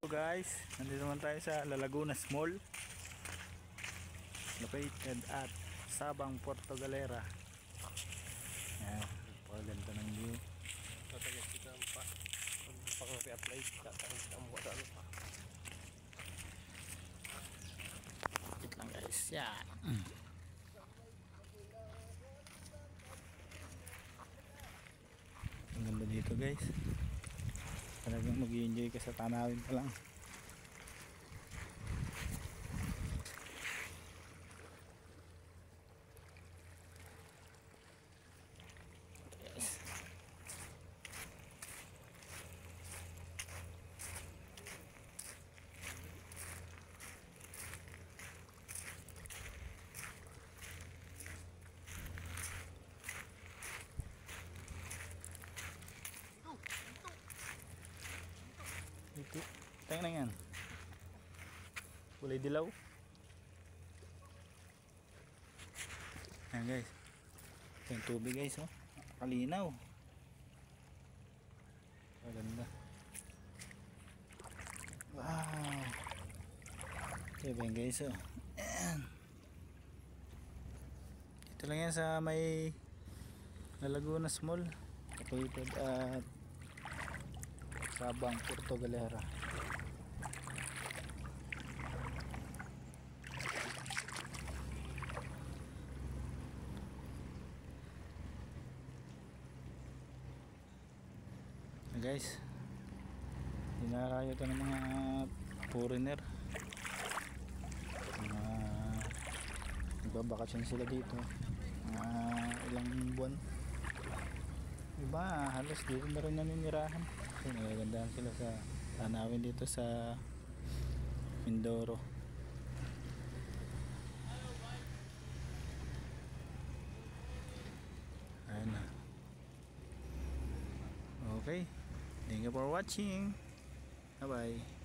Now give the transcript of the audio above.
So guys, nandito naman tayo sa Lalagunas Mall, located at Sabang, Puerto Galera. Ayan, paganda ng view. Tatagay kita pa pang-re-apply tatagay kita mo sa ano pa. Wait lang guys, yan. Ang ganda dito guys. Talagang mag-i-enjoy ka sa tanawin pa lang. Yes. Ito, tayo na yan. Kulay dilaw. Ayan guys. Ito yung tubig guys, oh. Kalinaw. Maganda. Wow. Ito ba guys, oh. Ayan. Ito lang yan sa may Lalagunas Mall. Located at Sabang, Puerto Galera. Guys, dinarayo ito ng mga foreigner. Nagbabakasyon sila dito ilang buwan. Iba halos dito na rin naninirahan kasi nagagandahan sila sa tanawin dito sa Mindoro. Ayan na. Okay, thank you for watching. Bye bye.